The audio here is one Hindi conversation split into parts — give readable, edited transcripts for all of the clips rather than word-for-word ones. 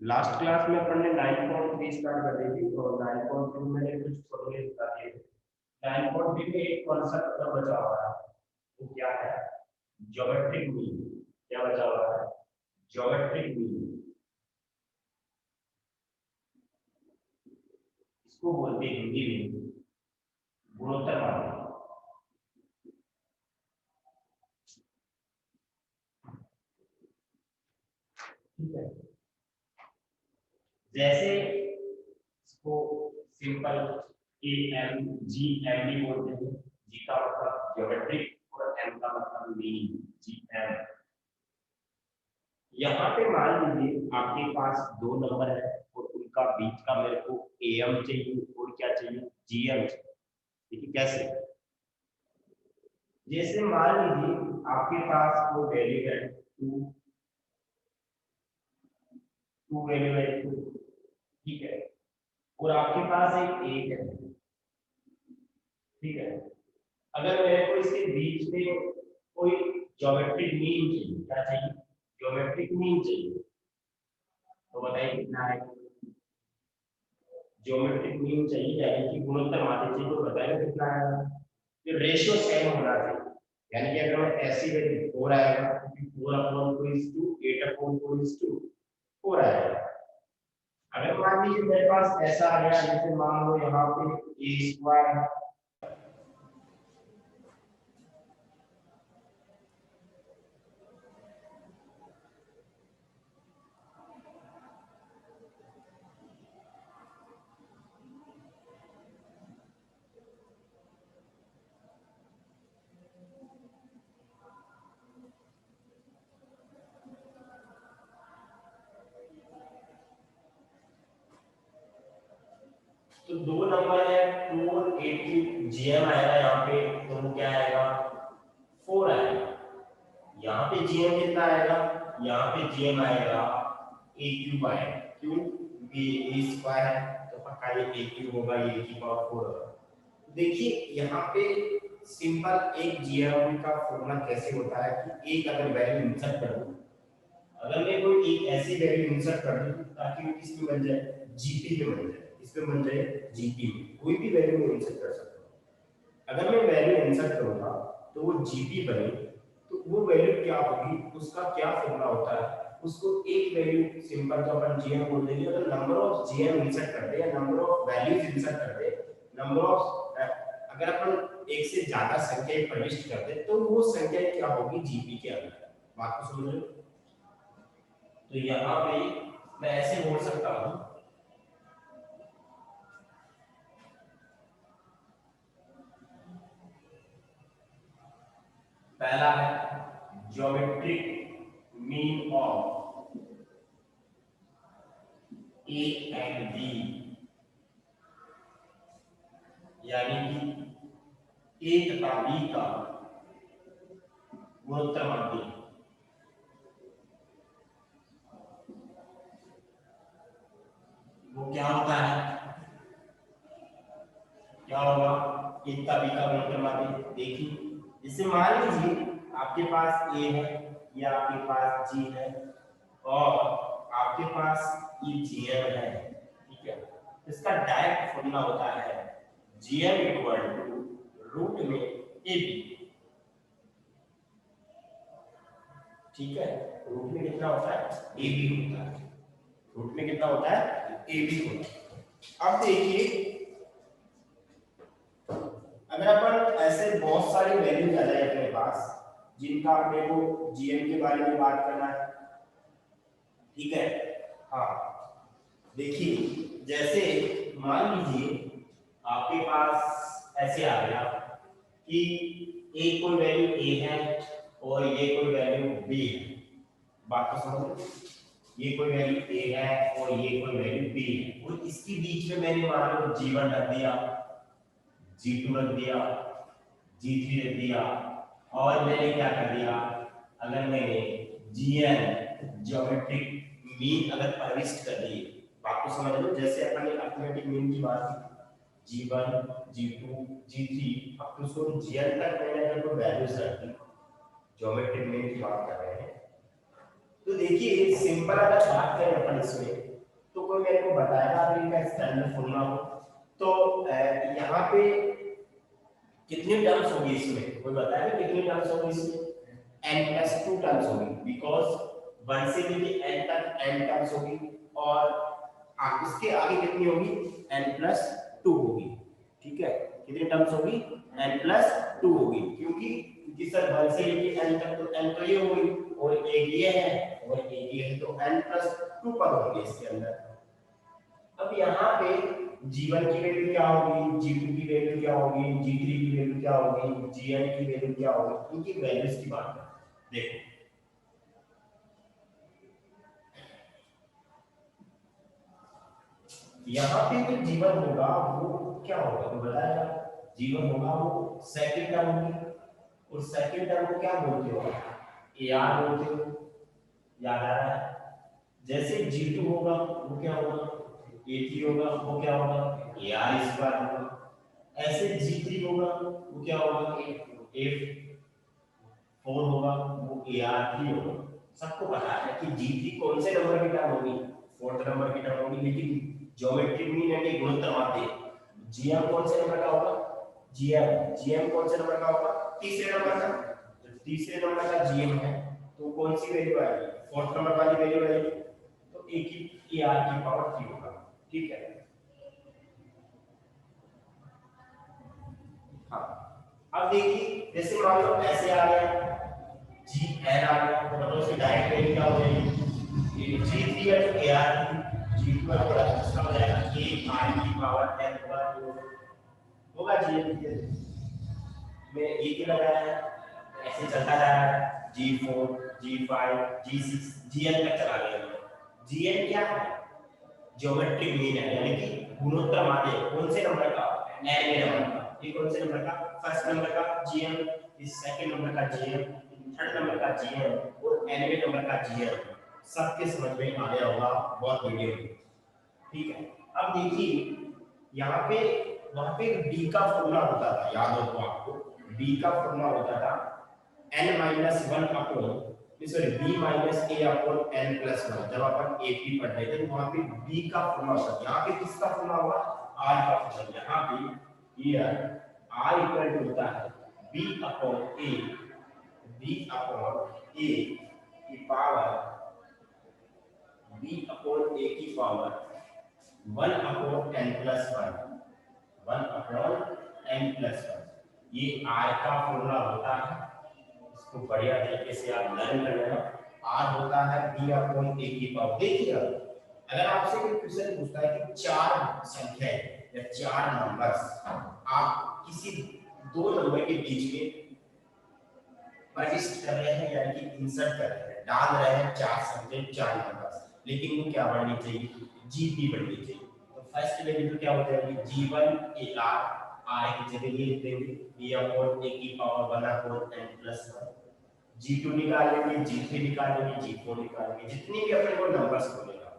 लास्ट क्लास में अपन ने 9.3 स्टार्ट कर दी थी और 9.3 मैंने कुछ फॉर्मूले बता दिए थे। 9.3 में एक कॉन्सेप्ट और बचा हुआ है, वो क्या है? Geometric mean. क्या बचा हुआ है? Geometric mean. इसको बोलते हैं हिंदी में गुणोत्तर माध्य। ठीक है, जैसे इसको simple A M G M भी बोलते हैं। जी का मतलब ज्योमेट्रिक और एम का मतलब मीन, जी एम। यहाँ पे मान लीजिए आपके पास दो नंबर है और उनका बीच का मेरे को एम चाहिए और क्या चाहिए? जीएम चाहिए। देखिए कैसे? जैसे मान लीजिए आपके पास वो वैल्यू है टू, टू वैल्यू है टू, ठीक है, और आपके पास एक है, ठीक है। अगर मेरे को इसके बीच में कोई ज्योमेट्रिक मीन चाहिए, क्या चाहिए? ज्योमेट्रिक मीन चाहिए। तो बताइए कितना है? ज्योमेट्रिक मीन चाहिए यानी कि गुणोत्तर माध्य चाहिए, तो बताइए कितना है? तो रेशियो सेम होना चाहिए। यानी कि अगर मैं ऐसी वैल्यू 4 आएगा, क्योंकि 4 अपॉन 2 इज 2, 8 अपॉन 4 इज 2, 4 आएगा। अगर मान लीजिए मेरे पास ऐसा आ गया, जैसे मान लो यहाँ पे ए स्क्वायर, तो दो नंबर है 2 और 8 की जीएम आएगा यहाँ पे, तो वो क्या आएगा? 4 आएगा। यहाँ पे जीएम कितना आएगा? यहाँ पे जीएम आएगा ए क्यूब आएगा। क्यों? क्योंकि ए स्क्वायर है तो पक्का ये ए क्यूब होगा, ये की पावर 4 होगा। देखिए यहाँ पे सिंपल एक जीएम का फॉर्मूला कैसे होता है कि एक अगर वैल्यू इंसर्ट कर दूं, अगर मैं कोई एक ऐसी वैल्यू इंसर्ट कर दूं ताकि वो किसमें बन जाए? जीपी में बन जाए। इसमें बन जाए जीपी में, कोई भी वैल्यू में इंसर्ट कर सकता हूं। अगर मैं वैल्यू इंसर्ट करूंगा तो वो जीपी बने, तो वो वैल्यू क्या होगी, उसका क्या फॉर्मूला होता है? उसको एक वैल्यू सिंपल तो अपन जीएम बोल देंगे। अगर नंबर ऑफ जीएम इंसर्ट कर दे या नंबर ऑफ वैल्यूज इंसर्ट कर दे, नंबर ऑफ अगर अपन एक से ज्यादा संख्या प्रविष्ट कर दे तो वो संख्या क्या होगी? जीपी के अंदर। बात को समझ रहे हो? तो यहाँ पे मैं ऐसे बोल सकता हूँ, पहला है geometric mean of A and B, यानी कि ए तथा बी का गुणोत्तर माध्य। वो क्या होता है? क्या होगा? ए तथा बी का गुणोत्तर माध्य। देखिए जैसे मान लीजिए आपके पास ए है, या आपके पास जी है, और आपके पास ये जीएम है, ठीक है। इसका डायरेक्ट फॉर्मूला होता है जीएम इक्वल टू रूट में ए बी, ठीक है। रूट में कितना होता है? ए बी होता है। रूट में कितना होता है? ए बी होता है। अब देखिए अगर अपन ऐसे बहुत सारी वैल्यूज आ जाए अपने पास जिनका अपने को जीएम के बारे में बात करना है, ठीक है। हाँ देखिए जैसे मान लीजिए आपके पास ऐसे आ गया कि ए कोई वैल्यू ए है और ये कोई वैल्यू बी है। बात को समझो, ये कोई वैल्यू ए है और ये कोई वैल्यू बी है, और इसके बीच में मैंने मान लो जी1 रख दिया, जी2 रख दिया, जी3 रख दिया, और मैंने क्या कर दिया? अगर मैंने जीएन ज्योमेट्रिक मीन अगर प्रविष्ट कर दिए, बात को समझ लो, जैसे अपन ने अरिथमेटिक मीन की बात की, G1 G2 G3 up to so GN तक मैंने अगर कोई वैल्यूज रख दी, ज्योमेट्रिक मीन की बात कर रहे हैं, तो देखिए सिंपल अगर बात करें अपन इसमें कोई मेरे को बताएगा अगर इनका स्टैंडर्ड फॉर्मूला हो तो यहाँ पे कितनी टर्म्स होगी इसमें, कोई बताएगा कितनी टर्म्स होगी इसमें? n+2 टर्म्स होगी, बिकॉज 1 से लेके n तक n टर्म्स होगी और इसके आगे कितनी होगी? n+2 होगी। ठीक है, कितनी टर्म्स होगी? n+2 होगी, क्योंकि सर 1 से लेके n तक तो n तो ये होगी और एक ये है और एक ये है, तो n+2 पद होंगे इसके अंदर। अब यहाँ पे G1 की वैल्यू क्या होगी, G2 की वैल्यू क्या होगी, G3 की वैल्यू क्या होगी, Gn की वैल्यू क्या होगी, इनकी वैल्यूज की बात करें। देखो यहाँ पे जो G1 होगा वो क्या होगा तो बताया, G1 होगा वो सेकंड टर्म होगी और सेकंड टर्म को क्या बोलते हो? AR बोलते हो, याद आ रहा है? जैसे G2 होगा वो क्या होगा? A3 होगा वो क्या होगा? AR स्क्वायर होगा। ऐसे G3 होगा वो क्या होगा? F4 होगा वो AR3 होगा। सबको पता है कि G3 कौन से नंबर की टर्म होगी? फोर्थ नंबर की टर्म होगी, लेकिन ज्योमेट्रिक मीन यानी गुणोत्तर माध्य GM कौन से नंबर का होगा? GM कौन से नंबर का होगा? तीसरे नंबर का। तो तीसरे नंबर का GM है तो कौन सी वैल्यू आएगी? फोर्थ नंबर वाली वैल्यू आएगी, तो a की AR की पावर 3 होगा। ठीक है, हाँ। अब देखिए जैसे मान लो ऐसे आ गया GN आ गया तो मतलब उसकी डायरेक्ट वैल्यू क्या हो जाएगी? ये G3 है तो AR3, G2 है तो इसका हो जाएगा AR की पावर n होगा GN की में एक ही लगाया है, ऐसे चलता जा रहा है G4 G5 G6 GN तक चला गया। GN क्या है? ज्योमेट्रिक मीन है, यानी कि गुणोत्तर माध्य कौन से नंबर का? nवें नंबर का। ये कौन से नंबर का? फर्स्ट नंबर का GM, इस सेकंड नंबर का GM, थर्ड नंबर का GM और nवें नंबर का GM। सबके समझ में आ गया होगा, बहुत वीडियो। ठीक है, अब देखिए यहाँ पे वहां पे d का फॉर्मूला होता था, याद हो तो आपको d का फॉर्मूला होता था n-1 upon sorry b minus a upon n+1। जब अपन AP पढ़ रहे थे तो वहां पे b का फॉर्मूला होता, यहाँ पे किसका फॉर्मूला होगा? r का फॉर्मूला। यहाँ पे हियर r इक्वल टू होता है b अपॉन a की पावर b अपॉन a की power 1 upon n+1, 1 upon n+1। ये r का फॉर्मूला होता है, इसको बढ़िया तरीके से आप लर्न कर लेना। r होता है b अपॉन a की पावर। देखिए अगर आपसे कोई क्वेश्चन पूछता है कि चार संख्या या चार नंबर्स आप किसी दो नंबर के बीच में प्रविष्ट कर रहे हैं यानी कि इंसर्ट कर रहे हैं, डाल रहे हैं चार संख्या चार नंबर्स, लेकिन वो क्या बढ़नी चाहिए? GP बढ़नी चाहिए। तो फर्स्ट वैल्यू तो क्या हो जाएगी? G1 AR, R की जगह ये लिख देंगे b अपॉन a की पावर 1 अपॉन n+1। G2 निकाल लेंगे, G3 निकाल लेंगे, G4 निकाल लेंगे, जितनी भी अपने को नंबर्स बोलेगा।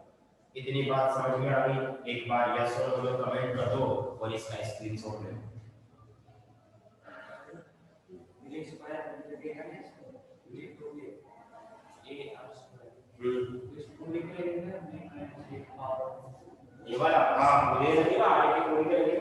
इतनी बात समझ में आ गई? एक बार यस और नो में कमेंट कर दो और इसका स्क्रीनशॉट ले लो। ये वाला हाँ मुझे लगेगा आगे की कोई करेंगे।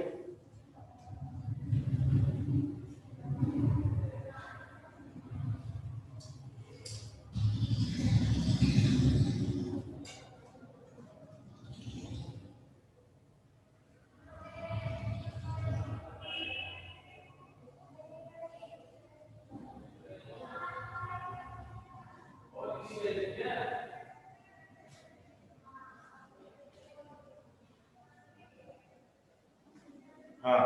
हाँ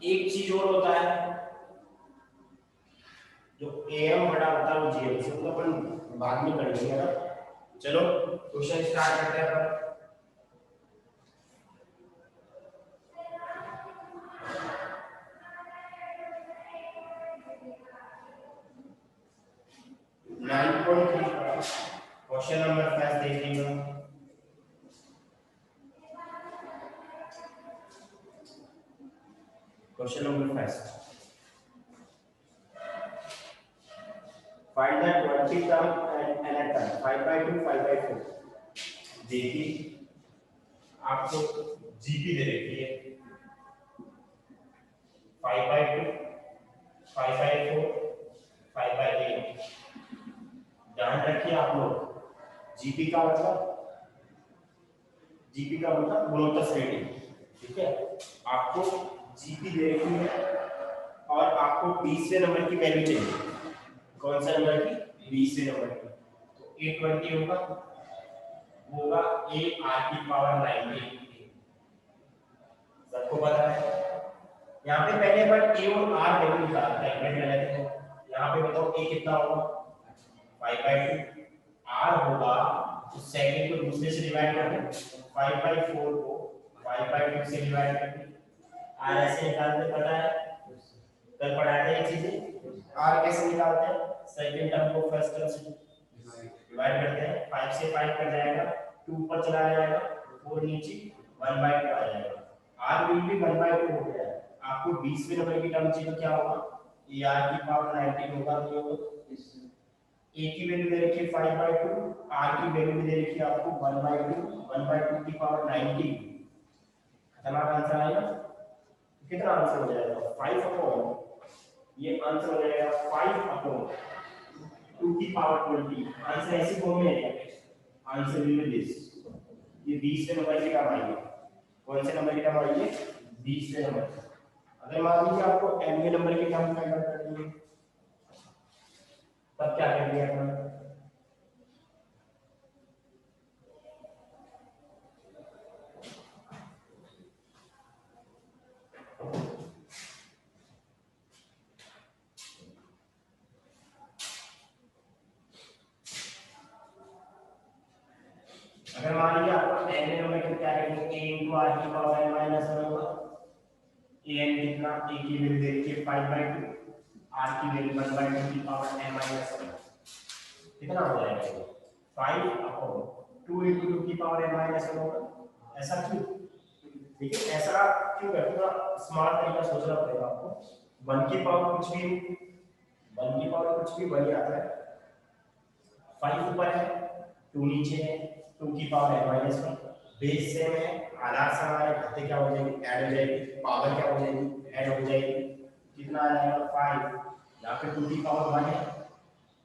एक चीज और होता है जो AM बड़ा होता है वो GM से, तो अपन बाद में कर लेंगे ना। चलो क्वेश्चन स्टार्ट करते हैं अपन। क्वेश्चन नंबर 5 देखिएगा। Question number 5, find the 20 term and n term 5/2 5/4। देखिए आपको जीपी दे रखी है 5/2, 5/4, 5/8। ध्यान रखिए आप लोग, जीपी का मतलब गुणोत्तर श्रेणी। ठीक है, आपको जीपी दे रखी है और आपको 20वें नंबर की वैल्यू चाहिए। कौन सा नंबर की? 20वें नंबर की। तो 820 होगा a r की पावर 90। सबको पता है। यहाँ पे पहले अपन a और r वैल्यू निकालते हैं, कैलकुलेट कर लेते हैं। यहाँ पे बताओ a कितना होगा? 5/2। r होगा, तो सेकंड को दूसरे से डिवाइड कर दें, 5/4 को 5/2 से डिवाइड कर दें। r ऐसे निकालते, पता है, कल पढ़ाते हैं ये चीजें। r कैसे निकालते हैं? सेकंड टर्म को फर्स्ट टर्म से डिवाइड करते हैं, 5 से 5 कट जाएगा, 2 ऊपर चला जाएगा, 4 नीचे, 1/2 आ जाएगा। r विल भी 1/2 हो गया है। आपको 20वें नंबर की टर्म चाहिए तो क्या होगा? ये r की पावर 19 होगा, तो a की वैल्यू दे रखी है 5/2, r की वैल्यू भी दे रखी है आपको 1/2, 1/2 की पावर 90। कितना आंसर आएगा? कितना आंसर हो जाएगा? 5 अपॉन, ये आंसर हो जाएगा 5 अपॉन 2 की पावर 20। आंसर ऐसे फॉर्म में है, आंसर विल बी दिस। ये 20वें नंबर की टर्म आई है। कौन से नंबर की टर्म आई है? 20वें नंबर। अगर मान लीजिए आपको nवें नंबर की टर्म फाइंड आउट करनी है, तब क्या करेंगे अपन? अगर मान लीजिए आपको nवें नंबर की क्या करेंगे? a into r की पावर n minus 1 होगा। an कितना? a की वैल्यू दे रखी है 5/2, r की वैल्यू 1/2 की पावर n minus 1। कितना हो जाएगा? 5 अपॉन 2 into 2 की पावर n minus 1 होगा। ऐसा क्यों? ठीक है, ऐसा क्यों है? थोड़ा स्मार्ट तरीका सोचना पड़ेगा आपको। 1 की पावर कुछ भी, 1 की पावर कुछ भी वही आता है। 5 ऊपर है, 2 नीचे है, 2 की power n minus 1। Base same है, आधार से हमारे घाते क्या हो जाएगी? ऐड हो जाएगी। पावर क्या हो जाएगी? ऐड हो जाएगी। कितना आ जाएगा? 5। यहाँ पे 2 की पावर 1 है,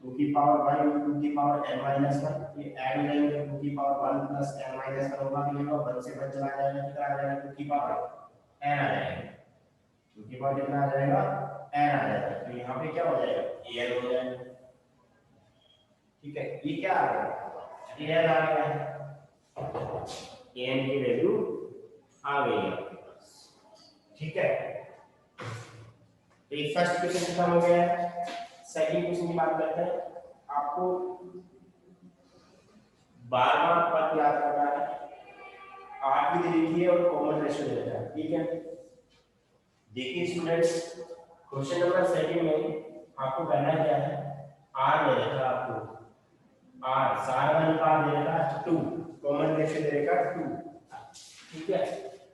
2 की पावर 1, 2 की पावर n minus 1, ये ऐड हो जाएंगे। 2 की पावर 1 प्लस n minus 1 होगा, मिलेगा 1 से 1 चला जाएगा, कितना आ जाएगा? 2 की पावर n आ जाएगा। 2 की पावर कितना आ जाएगा? n आ जाएगा। तो यहाँ पे क्या हो जाएगा? an हो जाएगा। ठीक है, ये क्या आ गया? an आ गया है। an की वैल्यू आ गई है आपके पास। ठीक है, तो ये फर्स्ट क्वेश्चन खत्म हो गया है। सेकंड क्वेश्चन की बात करते हैं। आपको बार-बार पद याद करना है, r भी दे रखी है और कॉमन रेशियो दे रखा है। ठीक है, देखिए स्टूडेंट्स, क्वेश्चन नंबर सेकंड में आपको करना क्या है? r दे रखा है आपको, r सारा अनुपात दे रखा है 2, कॉमन रेशियो दे रखा है 2। ठीक है,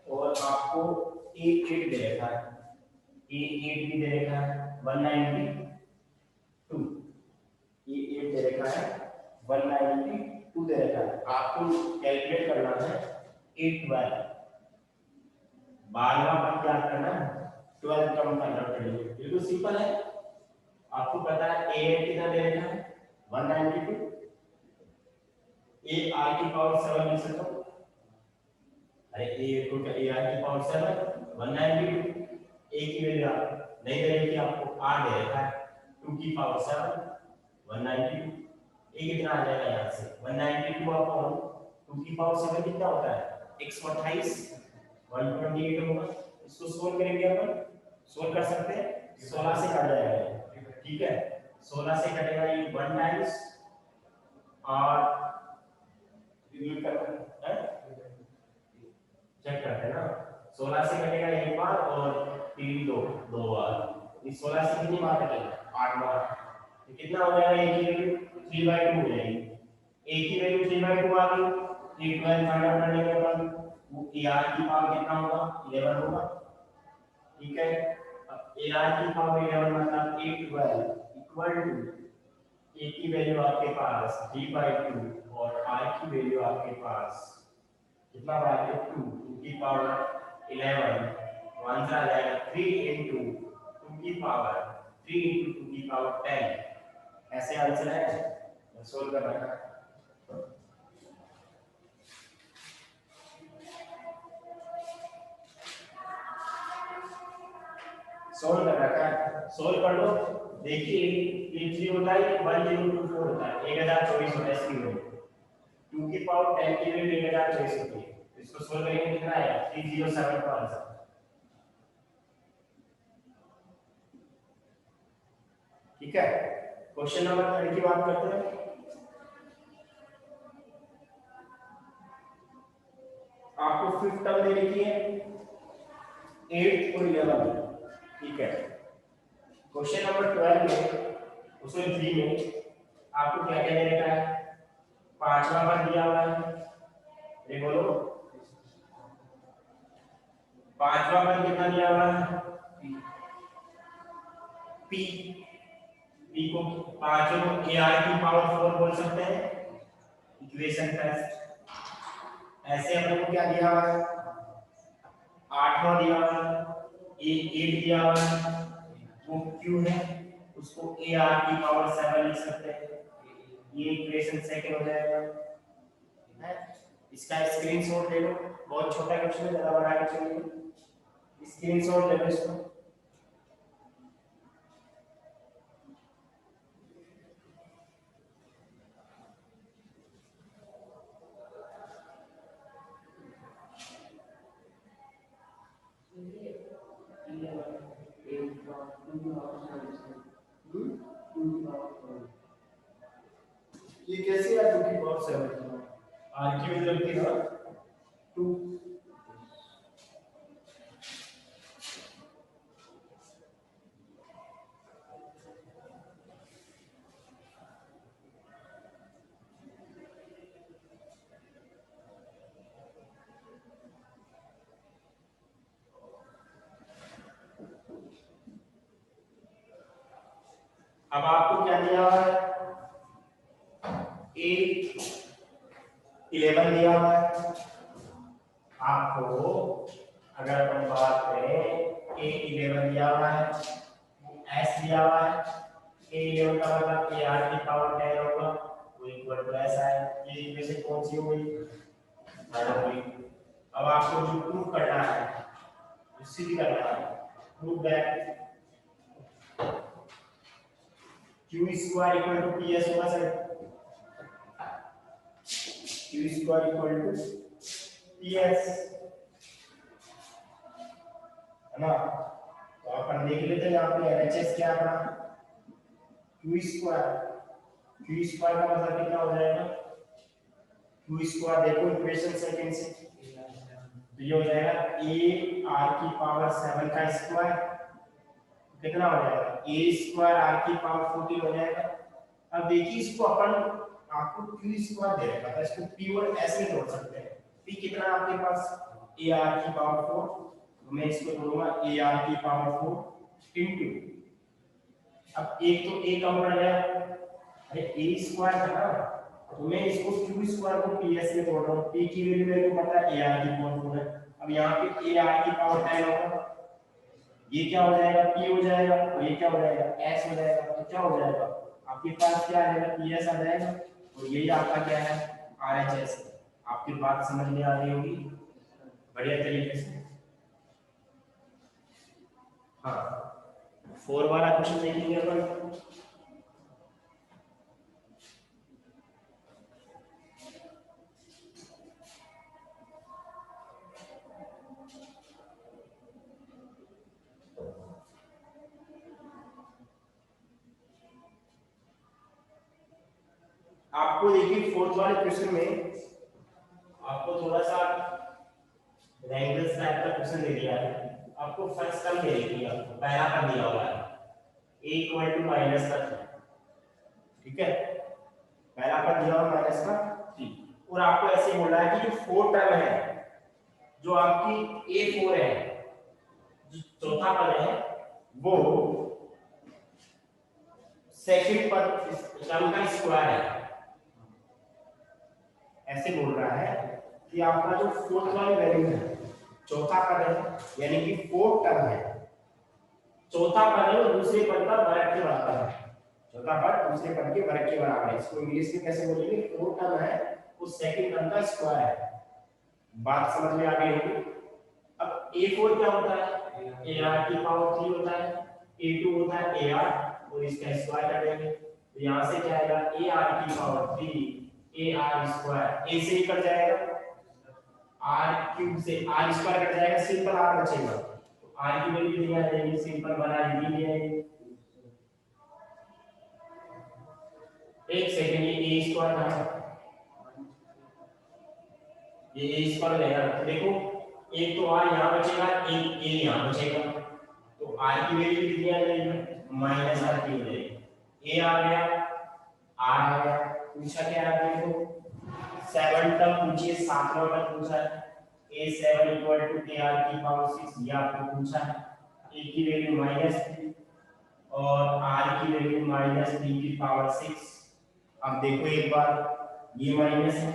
और आपको a 8 दे रखा है, a 8 भी दे रखा है 192, ये 8 दे रखा है 192 दे रखा है। आपको कैलकुलेट करना है 8 12, 12वां पद याद करना है, 12 टर्म का नोट कर लीजिए। बिल्कुल सिंपल है। आपको पता है a n कितना दे रखा है? 192। a r की पावर 7 लिख सकता हूं। अरे a को a r की पावर 7 192। a की वैल्यू नहीं दे रखी, आपको r दे रखा है 2 की पावर 7 192। a कितना आ जाएगा यहां से? 192 अपॉन 2 की पावर 7 कितना होता है? 128, 128 होगा। इसको सोल्व करेंगे अपन, सोल्व कर सकते हैं, 16 से कट जाएगा। ठीक है, 16 से कटेगा ये 1 टाइम्स, और डिलीट करते हैं, चेक करते हैं ना। 16 से कटेगा एक बार और 3 दो बार। इस 16 से कितनी बार कटेगा? 8 बार। तो कितना हो जाएगा? a की वैल्यू 3/2 हो जाएगी। a की वैल्यू 3/2 आ गई। 3 12 फाइंड आउट करने के बाद वो ar की पावर कितना होगा? 11 होगा। ठीक है, अब ar की पावर 11 मतलब 8 12 इक्वल टू a की वैल्यू आपके पास 3/2 और r की वैल्यू आपके पास कितना बराबर 2 2 की पावर 11 1 सा आ जाएगा 3 into 2 की पावर 3 into 2 की पावर 10 ऐसे आंसर है सोल्व करना है। सोल्व कर रखा है, सोल्व कर लो। देखिए ये 3 होता है 1024 होता है 1024 होता है इसकी वैल्यू 2 की पावर 10 की वैल्यू 1024 होती है। इसको सोल्व करेंगे कितना आएगा 307 का आंसर। ठीक है, क्वेश्चन नंबर 3 की बात करते हैं। आपको फिफ्थ टर्म दे रखी है 8 और 11। ठीक है, क्वेश्चन नंबर 12 में उसमें 3 में आपको क्या क्या दे रखा है, पांचवा पद दिया हुआ है, ये बोलो पांचवा पद कितना दिया हुआ है p p को पांचों को ar की पावर 4 बोल सकते हैं इक्वेशन टेस्ट। ऐसे अपने को क्या दिया हुआ है, आठवां दिया हुआ है, ए 8 दिया हुआ है, वो q है उसको ar की पावर 7 लिख सकते हैं, ये इक्वेशन सेकंड हो जाएगा है। इसका स्क्रीनशॉट ले लो, बहुत छोटा क्वेश्चन है, ज्यादा बड़ा के चलिए स्क्रीनशॉट ले लो इसको। ये कैसे है 2 की पावर 7 आर की वैल्यू लगती है 2। अब आपको क्या दिया हुआ है, 8 11 दिया हुआ है आपको। अगर अपन बात करें 8 11 दिया हुआ है, s दिया हुआ है, a 11 का मतलब a r की पावर 10 होगा, वो इक्वल टू s है। ये इक्वेशन कौन सी हो गई, हाइड्रोलिक। अब आपको जो प्रूव करना है उससे भी करना है, prove that q square equal to ps होगा sir, q square equal to ps है ना। तो अपन देख लेते हैं यहाँ पे LHS क्या अपना q स्क्वायर का मतलब कितना हो जाएगा, q स्क्वायर देखो इक्वेशन सेकंड से, तो ये हो जाएगा a r की पावर 7 का स्क्वायर कितना हो जाएगा a स्क्वायर r की पावर 14 हो जाएगा। अब देखिए इसको अपन आपको q स्क्वायर दे रखा था, इसको p और s में जोड़ सकते हैं। p कितना है आपके पास a r की पावर 4, तो मैं इसको बोलूंगा a r की पावर 4 इनटू, अब एक तो a कम पड़ गया, अरे a स्क्वायर था ना, तो मैं इसको q स्क्वायर को ps में जोड़ रहा हूं। p की वैल्यू मेरे को पता है a r की पावर 4 है। अब यहाँ पे a r की पावर 10 होगा, ये क्या हो जाएगा p हो जाएगा, और ये क्या हो जाएगा s हो जाएगा। तो क्या हो जाएगा आपके पास क्या आ जाएगा ps आ जाएगा, और यही आपका क्या है RHS। आपकी बात समझ में आ रही होगी बढ़िया तरीके से। हाँ 4 वाला क्वेश्चन देखेंगे अपन। आपको देखिए फोर्थ वाले क्वेश्चन में आपको थोड़ा सा रैंगल्स टाइप का क्वेश्चन दे दिया है। आपको फर्स्ट टर्म दे दी है, आपको पहला टर्म दिया हुआ है a इक्वल टू माइनस का 3, ठीक है, पहला पद दिया हुआ माइनस का 3, और आपको ऐसे बोला है कि जो फोर्थ टर्म है, जो आपकी a4 है, जो चौथा पद है, वो सेकंड पद टर्म का स्क्वायर है। ऐसे बोल रहा है कि आपका जो फोर्थ वाली वैल्यू है, चौथा पद है, यानी कि फोर्थ टर्म है, चौथा पद है वो दूसरे पद का वर्ग के बराबर है, चौथा पद दूसरे पद के वर्ग के बराबर है। इसको इंग्लिश में कैसे बोलेंगे? फोर्थ टर्म है वो सेकंड टर्म का स्क्वायर है। बात समझ में आ गई होगी। अब a4 क्या होता है? ar की पावर 3 होता है, a2 होता है ar और इसका स्क्वायर कर देंगे तो यहां से क्या आएगा? ar की पावर 3 ar स्क्वायर, a से ही कट जाएगा, r क्यूब से r स्क्वायर कट जाएगा, सिंपल r बचेगा, तो r की वैल्यू कितनी आ जाएगी? सिंपल बना दी है। एक सेकंड, ये a स्क्वायर कहां है? ये a स्क्वायर लेना, तो देखो एक तो r यहां बचेगा, एक a यहां बचेगा, तो r की वैल्यू कितनी आ जाएगी? माइनस r की हो जाएगी। a आ गया, r आ गया, पूछा क्या है आपने को? 7 टर्म पूछिए, 7वां टर्म पूछा है, a7 इक्वल टू ar की पावर 6 ये आपको पूछा है। a की वैल्यू -3 और r की वैल्यू -3 की पावर 6। अब देखो एक बार, ये माइनस है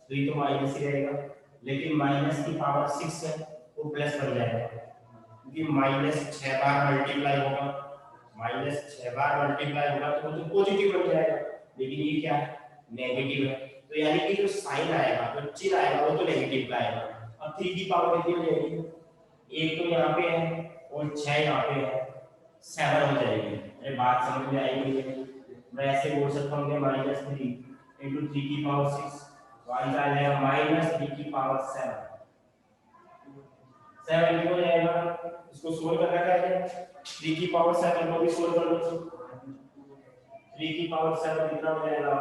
तो ये तो माइनस ही रहेगा, लेकिन माइनस की पावर 6 है वो प्लस बन जाएगा, क्योंकि माइनस 6 बार मल्टीप्लाई होगा, माइनस 6 बार मल्टीप्लाई होगा तो वो तो पॉजिटिव बन जाएगा, लेकिन ये क्या है? नेगेटिव है, तो यानी कि जो साइन आएगा, जो चिन्ह आएगा वो तो नेगेटिव का आएगा। अब 3 की पावर कितनी हो जाएगी? एक तो यहाँ पे है और 6 यहाँ पे है, 7 हो जाएगी। अरे बात समझ में आई नहीं है? मैं ऐसे बोल सकता हूँ -3 into 3 की पावर 6, तो आंसर आ जाएगा -3 की पावर 7। 7 क्यों जाएगा? इसको सोल्व कर रखा है, 3 की पावर 7 को भी सोल्व कर लो, 3 की पावर 7 कितना हो जाएगा?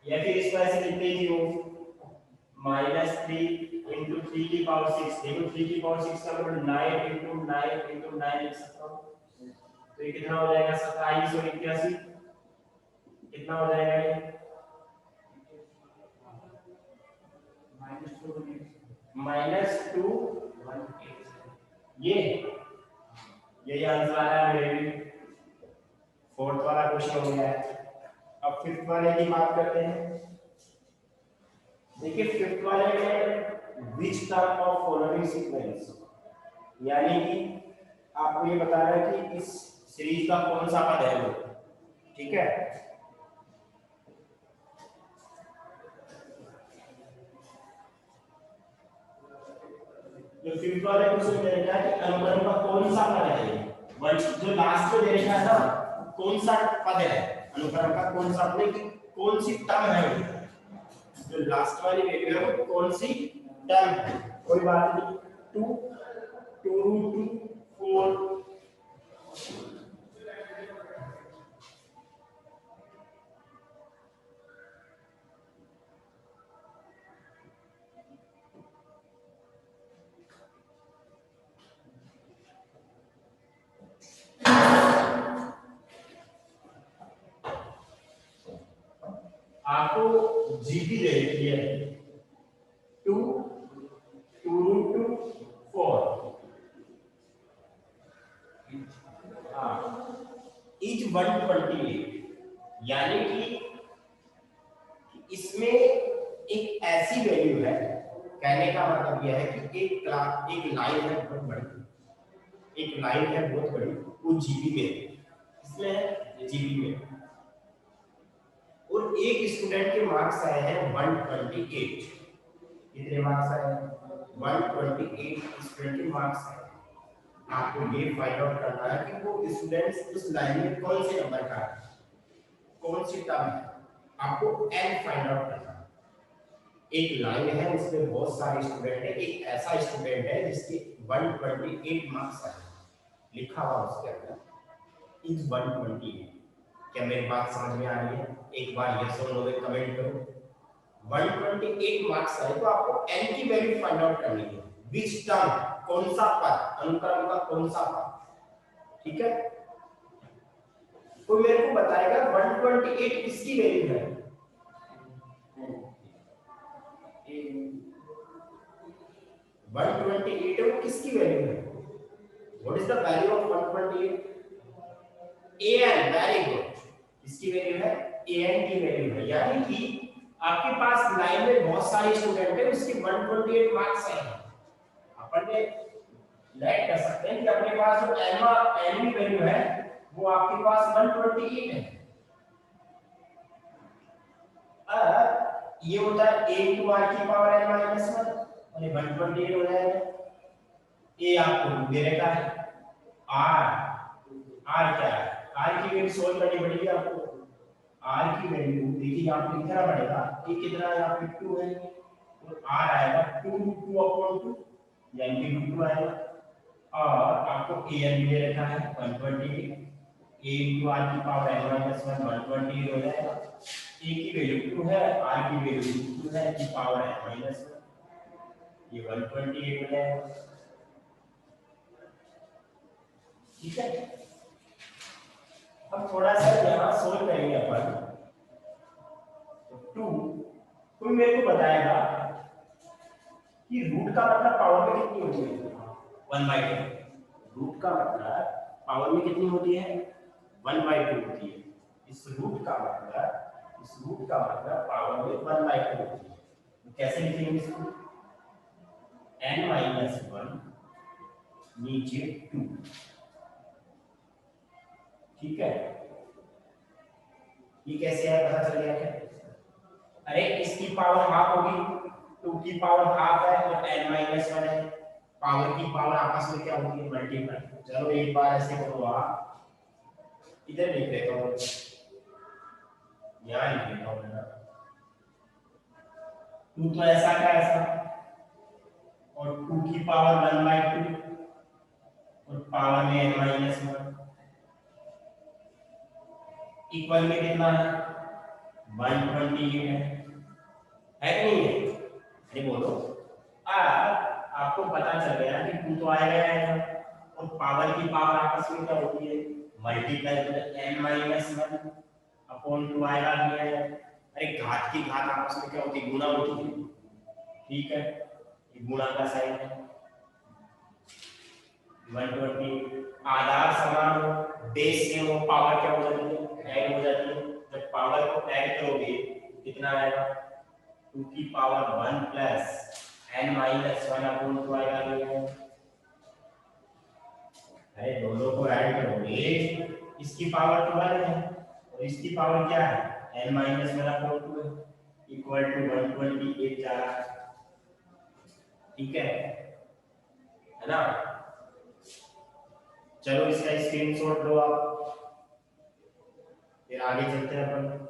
या फिर इसको ऐसे लिख लीजिए हो, -3 into 3 की पावर 6, देखो 3 की पावर 6 का मतलब 9 into 9 into 9 लिख सकता हूँ, तो ये कितना हो जाएगा? 2781। कितना हो जाएगा ये? -2 ये यही आंसर आया मेरे। फोर्थ वाला क्वेश्चन हो गया है। अब फिफ्थ वाले की बात करते हैं। देखिए फिफ्थ वाले में which term of following sequence, यानी कि आपको ये बता रहा है कि इस सीरीज का कौन सा पद है वो, ठीक है। जो फिफ्थ वाले क्वेश्चन में क्या है कि अनुक्रम का कौन सा पद है, वन जो लास्ट में दे रखा है ना, कौन सा पद है अनुक्रम का, कौन सा पद है, कौन सी टर्म है वो, जो लास्ट वाली वैल्यू है वो कौन सी टर्म है। कोई बात नहीं, 2 2 4 आपको जीपी दे रखी है 2 2 4 इज 128, यानी कि इसमें एक ऐसी वैल्यू है, कहने का मतलब यह है कि एक लाइन है बहुत बड़ी, एक लाइन है बहुत बड़ी, वो जीबी में है, इसमें है जीबी में, और एक स्टूडेंट के मार्क्स आए हैं 128। कितने मार्क्स आए हैं? 128 स्टूडेंट के मार्क्स आए। आपको ये फाइंड आउट करना है कि वो स्टूडेंट्स उस लाइन में कौन से नंबर का है, कौन सी टर्म है, आपको n फाइंड आउट करना है। एक लाइन है उसमें बहुत सारे स्टूडेंट है, एक ऐसा स्टूडेंट है जिसके 128 मार्क्स आए, लिखा हुआ उसके अंदर इज 128। क्या मेरी बात समझ में आ रही है? एक बार यस और नो में कमेंट करो। 128 मार्क्स आए तो आपको n की वैल्यू फाइंड आउट करनी है, विच टर्म, कौन सा पद, अनुक्रम का कौन सा पद, ठीक है। तो मेरे को बताएगा 128 किसकी वैल्यू है, 128 वो किसकी वैल्यू है, what is the value of 128? an, very good, इसकी वैल्यू है an की वैल्यू है, यानी कि आपके पास लाइन में बहुत सारे स्टूडेंट है, उसके 128 मार्क्स हैं। अपन ने लेट कर सकते हैं कि अपने पास जो एन की वैल्यू है वो आपके पास 128 है। अब ये होता है a into r की पावर n माइनस 1 और ये 128 हो जाएगा। a आपको दे रखा है, r क्या है, r की वैल्यू सोल्व करनी पड़ेगी आपको। r की वैल्यू देखिए यहाँ पे कितना पड़ेगा, a कितना यहाँ पे 2 है तो r आएगा 2/2 यानी कि 2 आएगा। और आपको a n दे रखा है 128, a into r की पावर n माइनस 1 128 हो जाएगा। a की वैल्यू 2 है, r की वैल्यू 2 है की पावर n माइनस 1, ये 128 हो जाएगा। ठीक है, अब थोड़ा सा यहाँ सोल्व करेंगे अपन। तो 2 मेरे को बताएगा कि रूट का मतलब पावर में कितनी होती है, 1/2। रूट का मतलब पावर में कितनी होती है, 1/2 होती है। इस रूट का मतलब पावर में 1/2 होती है। तो कैसे लिखेंगे इसको, n-1 नीचे 2। ठीक है, ये कैसे है पता चल गया क्या? अरे इसकी पावर हाफ होगी, 2 की पावर हाफ है और n-1 है, पावर की पावर आपस में क्या होती है, मल्टीप्लाई। चलो एक बार ऐसे करो, आप इधर लिख लेता हूँ, यहाँ लिख लेता हूँ ना, 2 तो ऐसा का ऐसा और 2 की पावर 1/2 और पावर में n-1 इक्वल में कितना है, 128 है कि नहीं है? अरे बोलो। आपको पता चल गया कि 2 तो आएगा और पावर की पावर आपस में क्या होती है, मल्टीप्लाई, n-1 अपॉन 2 आएगा नहीं आएगा। अरे घात की घात आपस में क्या होती है, गुणा होती है। ठीक है, ये गुणा का साइन है। 120 आधार समान हो, बेस सेम हो, पावर क्या हो जाती है, ऐड हो जाती है। जब पावर को ऐड करोगे कितना आएगा, 2 की पावर 1 प्लस n-1 अपॉन 2 आएगा नहीं है। अरे दोनों को ऐड करोगे, इसकी पावर तो 1 है और इसकी पावर क्या है, n-1 अपॉन 2 है, इक्वल टू 128 जा रहा है। ठीक है ना? चलो इसका स्क्रीनशॉट लो आप, फिर आगे चलते हैं अपन।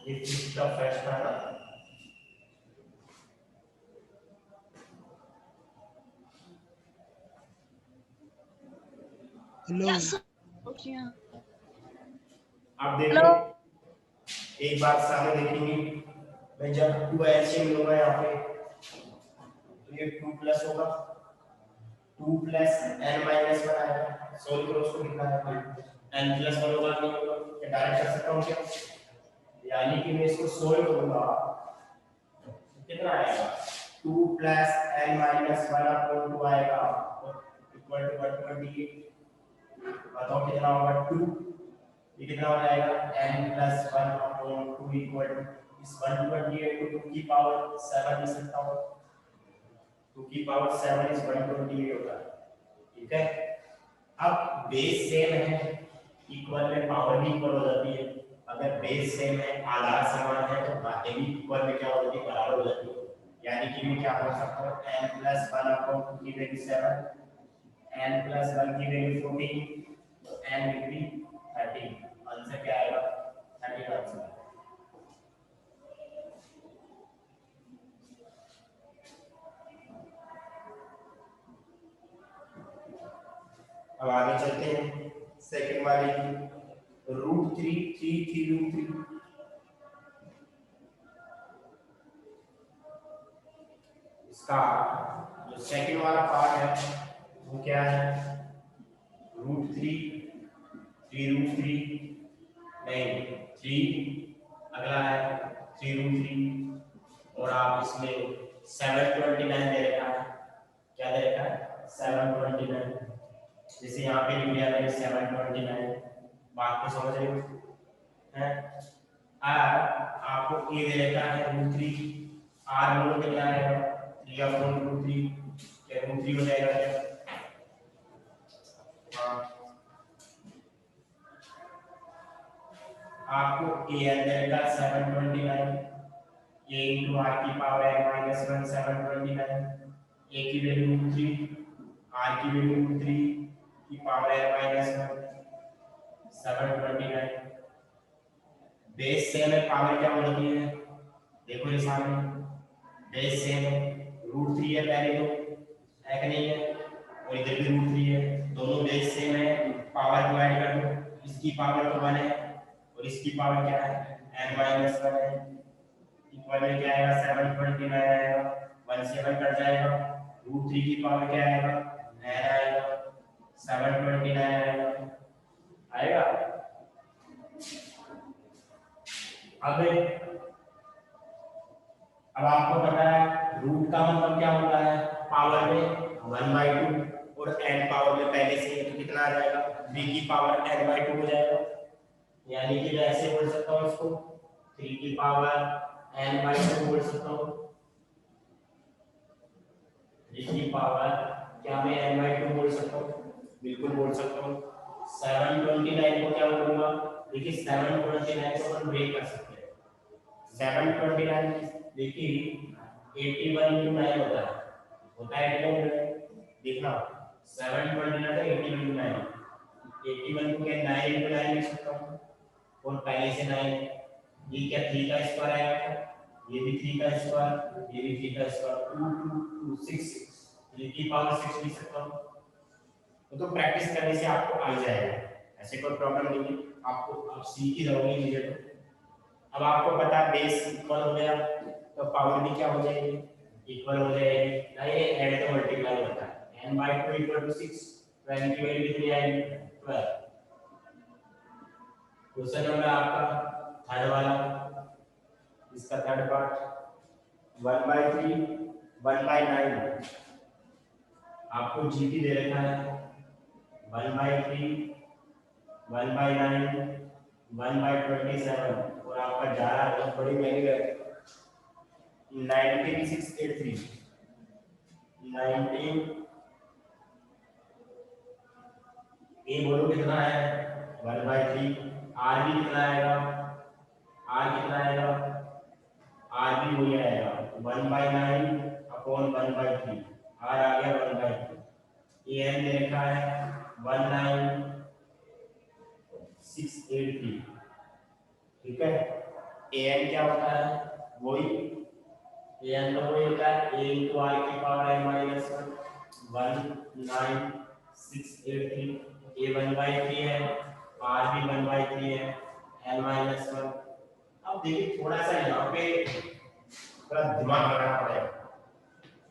ये इसका फर्स्ट था ना, आप देखो एक बात सामने देखेंगे, मैं जब 2 एलसीएम लूंगा यहाँ पे तो ये 2 प्लस होगा, 2 प्लस n-1 आएगा। सोल्व करो उसको, कितना है, n+1 होगा नहीं होगा, क्या डायरेक्ट कर सकता हूँ क्या? यानी कि मैं इसको सोल्व करूंगा कितना आएगा, 2 प्लस n-1 अपॉन 2 आएगा इक्वल टू 128। बताओ कितना होगा, 2, ये कितना हो जाएगा, n+1 अपॉन 2 इक्वल टू इस 128 को 2 की पावर 7 लिख सकता हूँ, 2 की पावर 7 इस 128 होता है। ठीक है, अब बेस सेम है, इक्वल में पावर भी इक्वल हो जाती है। अगर बेस सेम है, आधार समान है तो बातें भी इक्वल में क्या हो जाती है, बराबर हो जाती है। यानी कि मैं क्या कर सकता हूँ, n+1 अपॉन 2 की वैल्यू 7, n+1 की वैल्यू 14, तो n विल बी 13। आंसर क्या आएगा, 13 आंसर। अब आगे चलते हैं सेकंड वाले की, √3 इसका जो सेकंड वाला पार्ट है वो क्या है, √3 नहीं 3 अगला है 3√3 और आप इसमें 729 दे रखा है। क्या दे रखा है? 729। जैसे यहाँ पे लिख दिया मैंने 729। बात को समझ रहे हो हैं? आपको ए दे रखा है √3, आर मोल कितना आएगा 3 अपॉन √3, क्या √3 हो जाएगा क्या? आपको ए अंदर का 729, a into r की पावर n - 1 729, a की वैल्यू 3, r की वैल्यू 3 की पावर n - 1 729। बेस सेम है, पावर क्या होती है? देखो ये सामने बेस सेम है, √3 है पहले तो है कि नहीं है, और इधर भी √3 है, दोनों बेस सेम है, पावर डिवाइड कर दो, इसकी पावर तो 1 है और इसकी पावर क्या है n - 1 है, इक्वल में क्या आएगा 729 आएगा, 1 से 1 कट जाएगा, √3 की पावर क्या आएगा 9 आएगा, 729 आएगा। अब आपको पता है रूट का मतलब क्या होता है, पावर में 1/2 और n पावर में पहले से तो कितना आ जाएगा 3 की पावर n/2 हो जाएगा, यानी कि मैं ऐसे बोल सकता हूँ इसको 3 की पावर n/2 बोल सकता हूँ, 3 की पावर क्या मैं n/2 बोल सकता हूँ, बिल्कुल बोल सकता हूँ। 729 को क्या बोलूंगा, देखिए 729 को हम ब्रेक कर सकते हैं, 729 देखिए 81 into 9 होता है 81, देखना 729 का 81 into 9, 81 को क्या 9 into 9 लिख सकता हूँ, और पहले से 9, ये क्या 3 का स्क्वायर आएगा, ये भी 3 का स्क्वायर, ये भी 3 का स्क्वायर, 2 2 2 6 6, ये की पावर 6 लिख सकता हूँ। तो प्रैक्टिस करने से आपको आ जाएगा, ऐसे कोई प्रॉब्लम नहीं है, आपको आप सीख ही जाओगे मुझे तो। अब आपको पता है बेस इक्वल हो गया तो पावर भी क्या हो जाएगी इक्वल हो जाएगी, ना ये ऐड तो मल्टीप्लाई होता है, n/2 = 6, तो n की वैल्यू कितनी आएगी 12। क्वेश्चन नंबर आपका थर्ड वाला, इसका थर्ड पार्ट 1/3 1/9, आपको जीपी दे रखा है 1/3 1/9 1/27, और आपका जा रहा है बड़ी महंगी है 19683 19 ए बोलो कितना है 1/3, आर भी कितना आएगा, आर कितना आएगा, आर भी वही आएगा 1/9 अपॉन 1/3, आर आ गया 1/3, ए एन दे रखा है 19683, ठीक है। ए एन क्या होता है वही ए एन तो वही होता है a into r की पावर n - 1 19683, a 1/3 है, r भी 1/3 है, n - 1। अब देखिए थोड़ा सा यहाँ पे थोड़ा दिमाग लगाना पड़ेगा।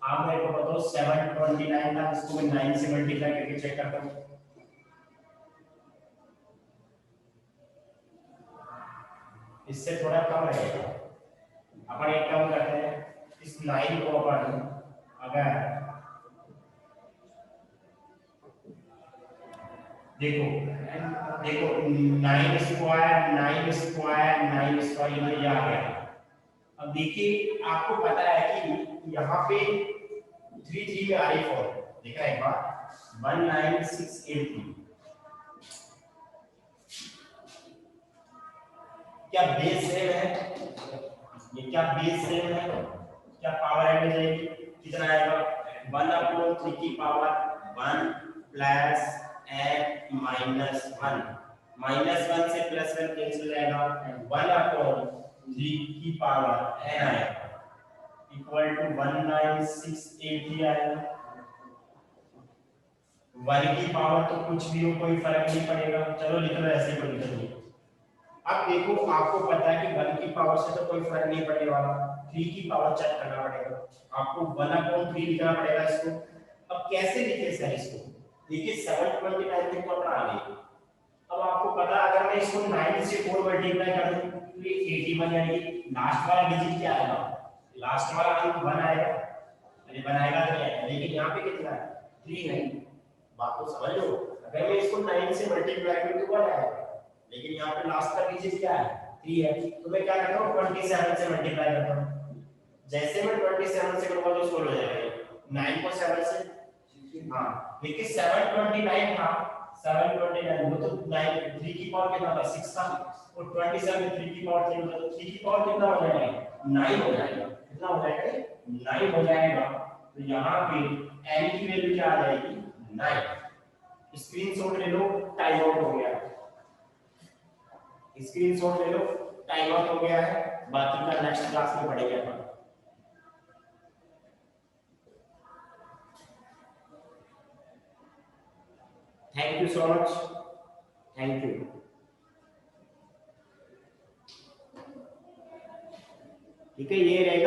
आप मेरे को बताओ 729 था, इसको मैं 9 से मल्टीप्लाई करके चेक करता हूँ, इससे थोड़ा कम रहेगा। अपन एक काम करते हैं, इस 9 को अपन अगर देखो देखो 9 स्क्वायर ये आ गया। अब देखिए आपको पता है कि यहाँ पे 3 में आ रही फॉर्म, देखा एक बार 19683, क्या बेस सेम है, ये क्या बेस सेम है, क्या पावर ऐड हो जाएगी, कितना आएगा 1/3 की पावर 1 प्लस n - 1, -1 से +1 कैंसिल जाएगा, 1/3 की पावर n आएगा इक्वल टू 19683 आएगा। 1 की पावर तो कुछ भी हो कोई फर्क नहीं पड़ेगा, चलो लिख लो ऐसे कोई दिक्कत नहीं। अब देखो आपको पता है कि 1 की पावर से तो कोई फर्क नहीं पड़ने वाला, 3 की पावर चेक करना पड़ेगा, आपको 1/3 लिखना पड़ेगा इसको। अब कैसे लिखे सर इसको, देखिए 729 तक तो अपना आ गए, अब आपको पता, अगर मैं इसको 9 से 4 मल्टीप्लाई कर दूं तो ये 81, यानी लास्ट वाला डिजिट क्या आएगा, लास्ट वाला अंक 1 आएगा, अरे बनाएगा तो नहीं आएगा, लेकिन यहाँ पे कितना है 3 है। बात को समझ लो, अगर मैं इसको 9 से मल्टीप्लाई करूं तो 1 आएगा, लेकिन यहाँ पे लास्ट का डिजिट क्या है 3 है, तो मैं क्या करता हूँ 27 से मल्टीप्लाई करता हूँ। जैसे मैं 27 से करूंगा तो सोल्व हो जाएगा 9 को 7 से, हाँ देखिए 729 था, 729 वो तो 9 3 की पावर कितना था 6 था, और 27 3 की पावर 3 था, तो 3 की पावर कितना हो जाएगा 9 हो जाएगा, कितना हो जाएगा 9 हो जाएगा। तो यहाँ पे n की वैल्यू क्या आ जाएगी 9। स्क्रीनशॉट ले लो, टाइम आउट हो गया, स्क्रीनशॉट ले लो, टाइम आउट हो गया है, बाकी का नेक्स्ट क्लास में पढ़ेंगे अपन। Thank you so much, thank you. ठीक है, ये रहेगा।